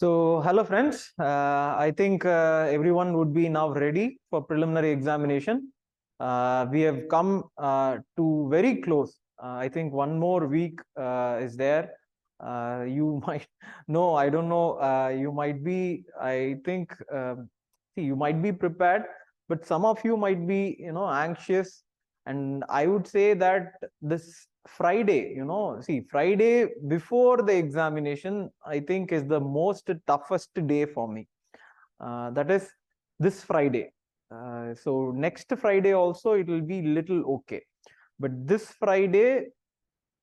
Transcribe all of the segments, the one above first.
Hello friends. I think everyone would be now ready for preliminary examination. We have come to very close. I think one more week is there. You might no, I don't know. You might be. I think see, you might be prepared, but some of you might be, anxious. And I would say that this Friday, see, Friday before the examination, I think is the most toughest day for me. That is this Friday. So next Friday also it will be little okay, but this Friday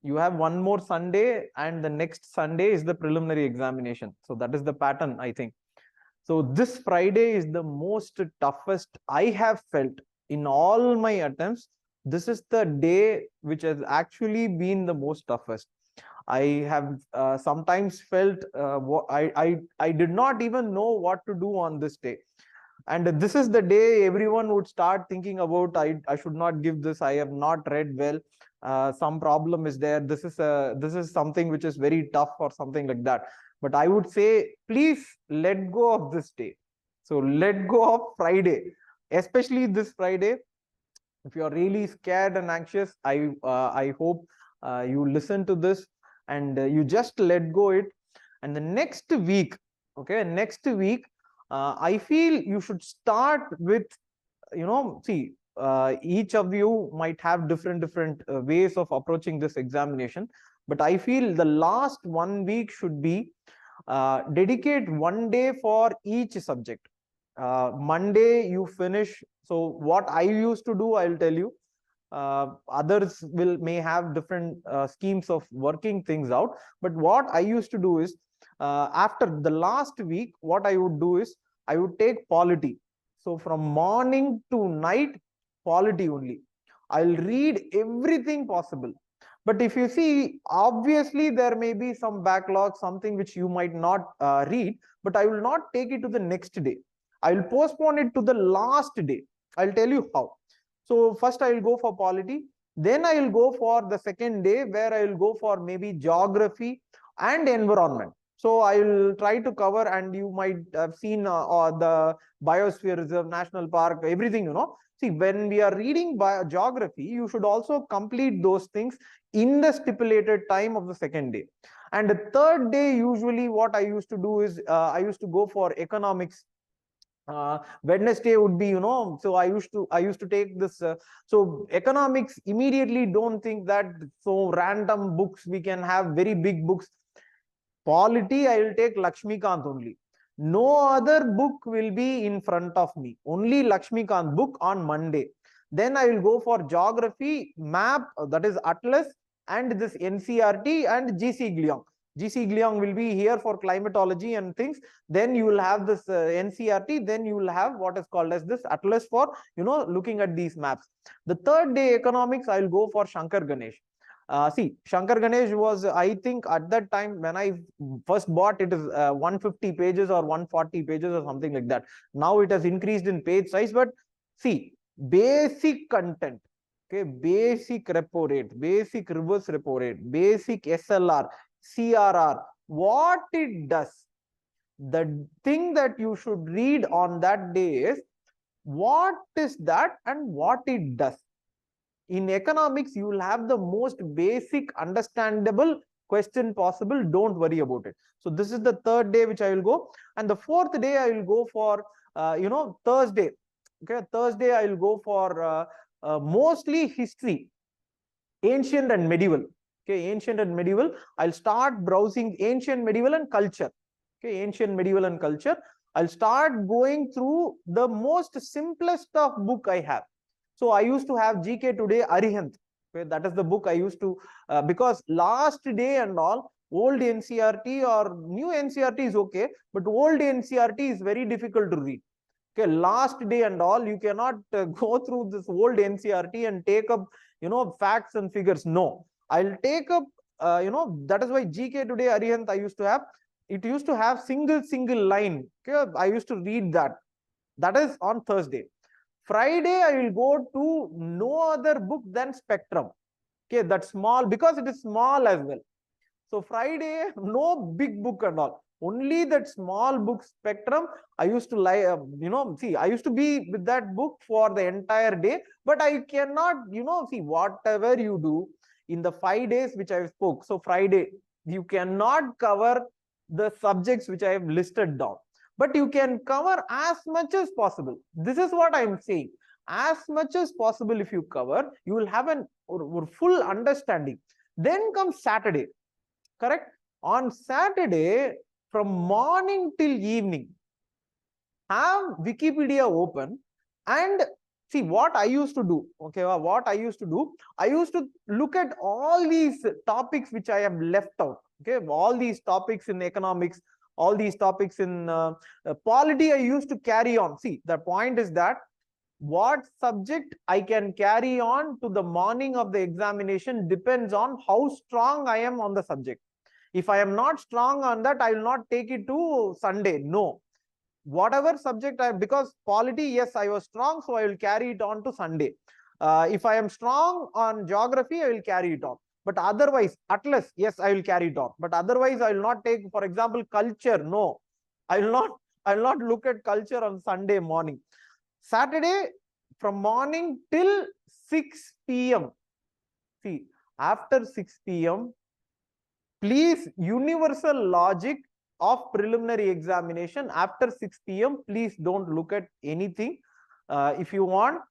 you have one more Sunday, and the next Sunday is the preliminary examination. So that is the pattern, I think. So this Friday is the most toughest I have felt in all my attempts. This is the day which has actually been the most toughest. I have sometimes felt I did not even know what to do on this day. And this is the day everyone would start thinking about, I should not give this, I have not read well, some problem is there, this is something which is very tough or something like that. But I would say, please let go of this day. So let go of Friday, especially this Friday. If you're really scared and anxious, I hope you listen to this, and you just let go it. And the next week, okay, next week, I feel you should start with, see, each of you might have different ways of approaching this examination, but I feel the last 1 week should be dedicate one day for each subject. Monday you finish. So what I used to do, I'll tell you. Others will may have different schemes of working things out, but what I used to do is, after the last week, what I would do is I would take polity. So from morning to night, polity only. I'll read everything possible. But if you see, obviously there may be some backlog, something which you might not read, but I will not take it to the next day. I will postpone it to the last day. I'll tell you how. So first I will go for polity, then I will go for the second day where I will go for maybe geography and environment. So I will try to cover, and you might have seen the Biosphere Reserve, National Park, everything, See, when we are reading geography, you should also complete those things in the stipulated time of the second day. And the third day, usually what I used to do is I used to go for economics. Wednesday would be, so I used to take this. So economics, immediately don't think that so random books we can have, very big books. Polity, I will take Lakshmikant only. No other book will be in front of me. Only Lakshmikant book on Monday. Then I will go for geography, map, that is Atlas, and this NCRT and GC Gliong. GC Gliong will be here for climatology and things. Then you will have this NCRT. Then you will have what is called as this Atlas for, looking at these maps. The third day economics, I will go for Shankar Ganesh. See, Shankar Ganesh was, I think, at that time when I first bought it, is 150 pages or 140 pages or something like that. Now it has increased in page size, but see, basic content, okay, basic repo rate, basic reverse repo rate, basic SLR, CRR, what it does. The thing that you should read on that day is what is that and what it does. In economics, you will have the most basic understandable question possible. Don't worry about it. So this is the third day which I will go. And the fourth day I will go for Thursday. Okay, Thursday I will go for mostly history, ancient and medieval. Okay, ancient and medieval. I'll start browsing ancient, medieval, and culture. Okay, ancient, medieval, and culture. I'll start going through the most simplest of book I have. So I used to have GK Today, Arihant. Okay, that is the book I used to, because last day and all, old NCRT or new NCRT is okay, but old NCRT is very difficult to read. Okay, last day and all, you cannot go through this old NCRT and take up, facts and figures. No, I'll take up, that is why GK Today, Arihant I used to have. It used to have single line. Okay, I used to read that. That is on Thursday. Friday, I will go to no other book than Spectrum. Okay, that's small because it is small as well. So Friday, no big book and all. Only that small book Spectrum. I used to lie, see, I used to be with that book for the entire day, but I cannot, see, whatever you do in the 5 days which I spoke. So Friday, you cannot cover the subjects which I have listed down, but you can cover as much as possible. This is what I'm saying. As much as possible, if you cover, you will have an or full understanding. Then comes Saturday, correct? On Saturday, from morning till evening, have Wikipedia open and see what I used to do. Okay, what I used to do, I used to look at all these topics which I have left out. Okay, all these topics in economics, all these topics in polity, I used to carry on. See, the point is that what subject I can carry on to the morning of the examination depends on how strong I am on the subject. If I am not strong on that, I will not take it to Sunday. No. Whatever subject because polity, yes, I was strong, so I will carry it on to Sunday. If I am strong on geography, I will carry it on. But otherwise, Atlas, yes, I will carry it on. But otherwise, I will not take, for example, culture. No, I will not look at culture on Sunday morning. Saturday, from morning till 6 p.m. See, after 6 p.m., please, universal logic of preliminary examination after 6 p.m. please don't look at anything. If you want,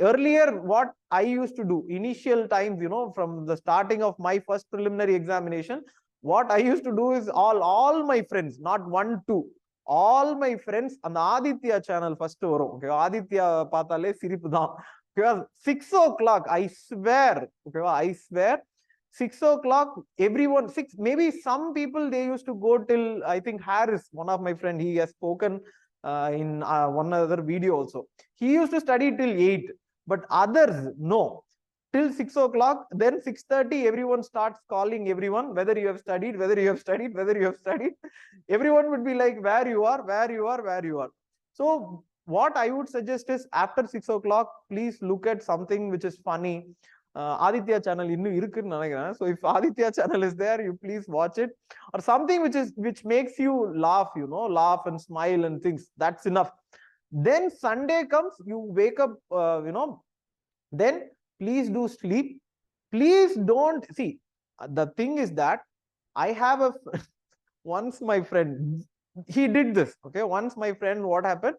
earlier what I used to do, initial times, from the starting of my first preliminary examination, what I used to do is all my friends, not one, two, all my friends, and the Aditya channel first varum. Okay, Aditya pathale siripu dhaan. Because 6 o'clock, I swear, okay, I swear, 6 o'clock, everyone, maybe some people, they used to go till, I think Harris, one of my friend, he has spoken in one other video also. He used to study till 8, but others, no. Till 6 o'clock, then 6:30, everyone starts calling everyone, whether you have studied, whether you have studied, whether you have studied. Everyone would be like, where you are, where you are, where you are. So what I would suggest is after 6 o'clock, please look at something which is funny. Aditya channel innu irukku nenikiren. So if Aditya channel is there, you please watch it, or something which makes you laugh, laugh and smile and things. That's enough. Then Sunday comes, you wake up, then please do sleep. Please don't see. The thing is that I have a once my friend, he did this. Okay, once my friend, what happened?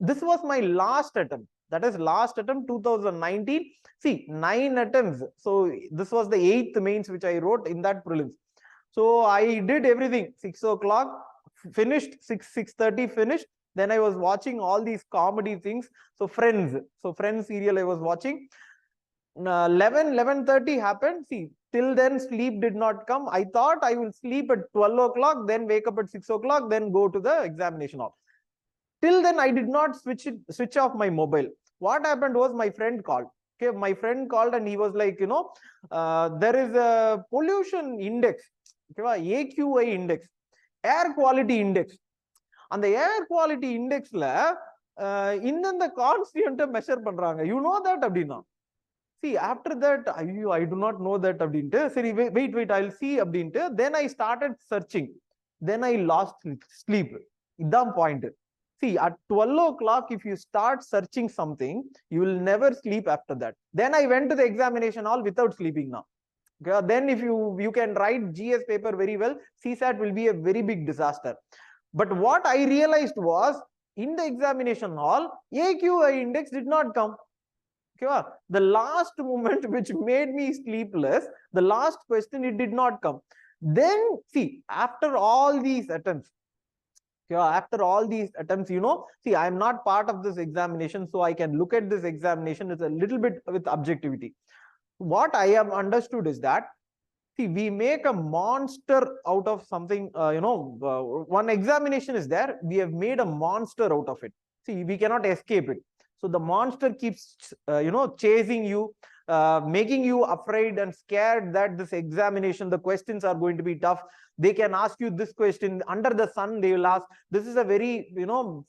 This was my last attempt. That is last attempt 2019. See, 9 attempts. So this was the 8th mains which I wrote in that prelims. So I did everything. 6 o'clock finished, 6:30 finished. Then I was watching all these comedy things. So Friends serial I was watching. 11:30 happened. See, till then sleep did not come. I thought I will sleep at 12 o'clock, then wake up at 6 o'clock, then go to the examination hall. Till then, I did not switch off my mobile. What happened was my friend called. Okay, my friend called and he was like, there is a pollution index, okay, AQI index, air quality index. And the air quality index la the constituent measure பண்றாங்க. You know that அப்படினா? See, after that, I do not know that அப்படின்ட்டு. சரி, wait, I'll see அப்படின்ட்டு. Then I started searching. Then I lost sleep. இதான் point. See, at 12 o'clock, if you start searching something, you will never sleep after that. Then I went to the examination hall without sleeping now. Okay? Then if you can write GS paper very well, CSAT will be a very big disaster. But what I realized was, in the examination hall, AQI index did not come. Okay? The last moment which made me sleepless, the last question, it did not come. Then, see, after all these attempts, after all these attempts, see, I am not part of this examination, so I can look at this examination as a little bit with objectivity. What I have understood is that, see, we make a monster out of something, one examination is there, we have made a monster out of it. See, we cannot escape it. So the monster keeps, chasing you, making you afraid and scared that this examination, the questions are going to be tough. They can ask you this question, under the sun, they will ask. This is a very,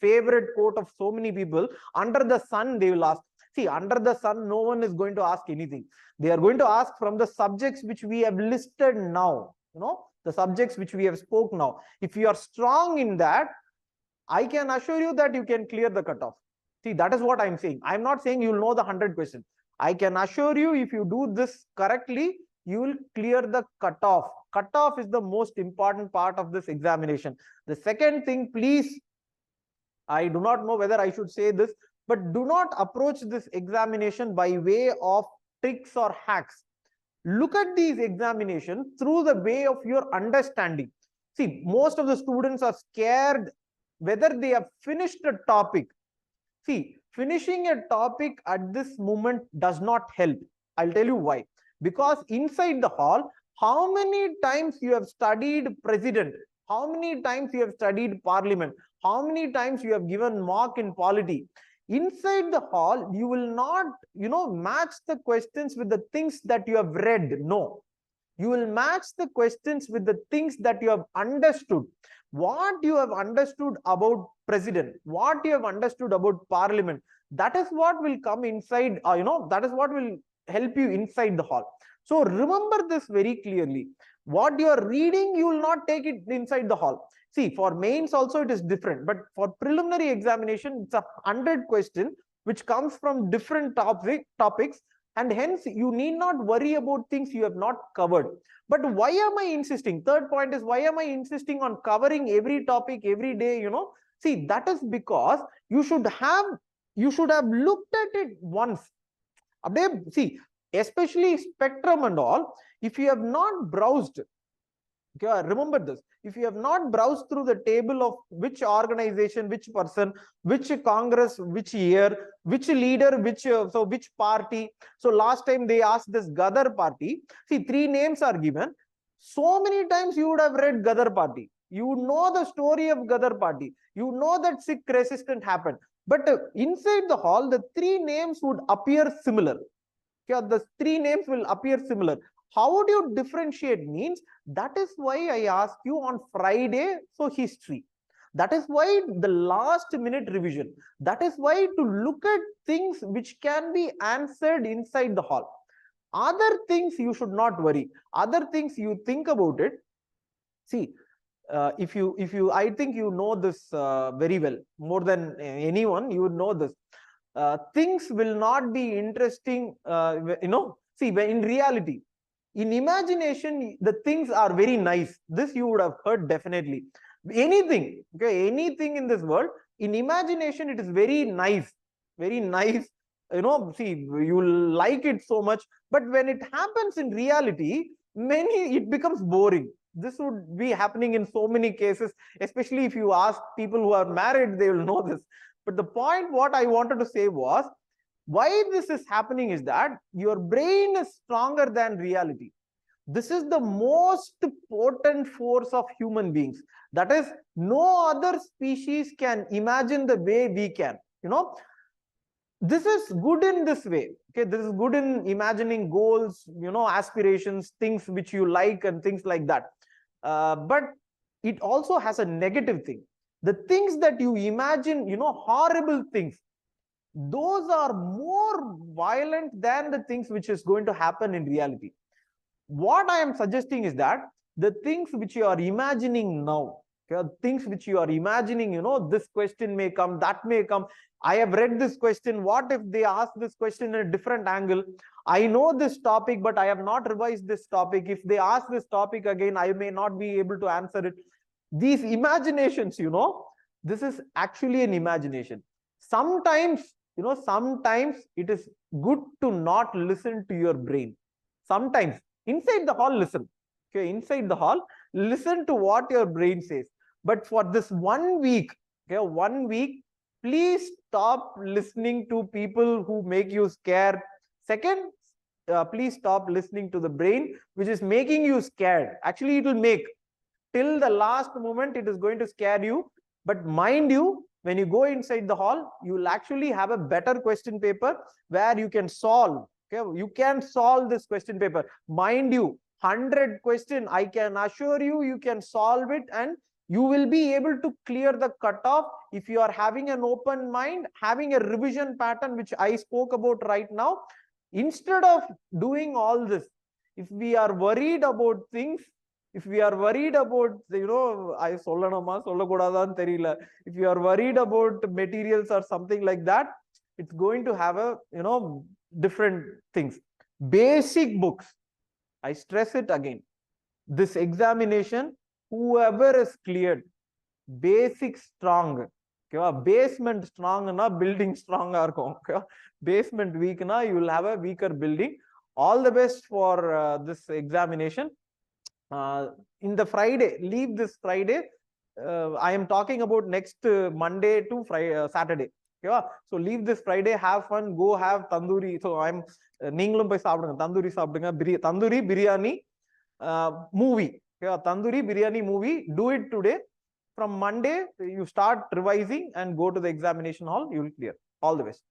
favorite quote of so many people. Under the sun, they will ask. See, under the sun, no one is going to ask anything. They are going to ask from the subjects which we have listed now. the subjects which we have spoke now. If you are strong in that, I can assure you that you can clear the cutoff. See, that is what I'm saying. I'm not saying you'll know the 100 questions. I can assure you, if you do this correctly, you will clear the cutoff. Cutoff is the most important part of this examination. The second thing, please, I do not know whether I should say this, but do not approach this examination by way of tricks or hacks. Look at these examinations through the way of your understanding. See, most of the students are scared whether they have finished a topic. See, finishing a topic at this moment does not help. I'll tell you why. Because inside the hall, how many times you have studied president? How many times you have studied parliament? How many times you have given mock in polity? Inside the hall, you will not, match the questions with the things that you have read. No. You will match the questions with the things that you have understood. What you have understood about president, what you have understood about parliament, that is what will come inside, that is what will help you inside the hall. So remember this very clearly. What you are reading, you will not take it inside the hall. See, for mains also it is different, but for preliminary examination, it's 100 question which comes from different topics, and hence you need not worry about things you have not covered. But why am I insisting? Third point is, why am I insisting on covering every topic every day? See, that is because you should have looked at it once. See, especially spectrum and all, if you have not browsed, okay, remember this, if you have not browsed through the table of which organization, which person, which congress, which year, which leader, which party. So last time they asked this Gadar party. See, 3 names are given. So many times you would have read Gadar party. You know the story of Gadar party. You know that Sikh resistance happened. But inside the hall, the 3 names would appear similar. Okay, the 3 names will appear similar. How would you differentiate? Means that is why I asked you on Friday, so history. That is why the last minute revision. That is why to look at things which can be answered inside the hall. Other things you should not worry. Other things you think about it. See, if you, I think you know this very well, more than anyone, you would know this. Things will not be interesting, see, in reality. In imagination, the things are very nice. This you would have heard definitely. Anything, okay, anything in this world, in imagination, it is very nice, very nice. See, you like it so much. But when it happens in reality, it becomes boring. This would be happening in so many cases, especially if you ask people who are married, they will know this. But the point what I wanted to say was, why this is happening is that your brain is stronger than reality. This is the most potent force of human beings. That is, no other species can imagine the way we can. This is good in this way. Okay, this is good in imagining goals, aspirations, things which you like and things like that. But it also has a negative thing. The things that you imagine, horrible things, those are more violent than the things which is going to happen in reality. What I am suggesting is that the things which you are imagining now, okay, things which you are imagining, this question may come, that may come. I have read this question. What if they ask this question in a different angle? I know this topic, but I have not revised this topic. If they ask this topic again, I may not be able to answer it. These imaginations, this is actually an imagination. Sometimes, sometimes it is good to not listen to your brain. Sometimes inside the hall, listen. Okay, inside the hall, listen to what your brain says. But for this 1 week, okay, 1 week, please stop listening to people who make you scared. Second, please stop listening to the brain, which is making you scared. Actually, it will make till the last moment, it is going to scare you. But mind you, when you go inside the hall, you will actually have a better question paper where you can solve. Okay, you can solve this question paper. Mind you, 100 question, I can assure you, you can solve it, and you will be able to clear the cutoff if you are having an open mind, having a revision pattern, which I spoke about right now. Instead of doing all this, if we are worried about things, If we are worried about, I sollanama sollakodadan theriyala, if you are worried about materials or something like that, it's going to have a, different things. Basic books, I stress it again, this examination, whoever is cleared, basic strong, okay, basement strong na building strong இருக்கும், okay, basement weak na you will have a weaker building. All the best for this examination. In the Friday, leave this Friday. I am talking about next Monday to Friday, Saturday. Okay, so leave this Friday, have fun, go have tandoori. So I'm நீங்களும் போய் சாப்பிடுங்க, தந்தூரி சாப்பிடுங்க, tandoori biryani movie. Okay, tandoori biryani movie, do it today. From Monday, you start revising and go to the examination hall, you will clear. All the best.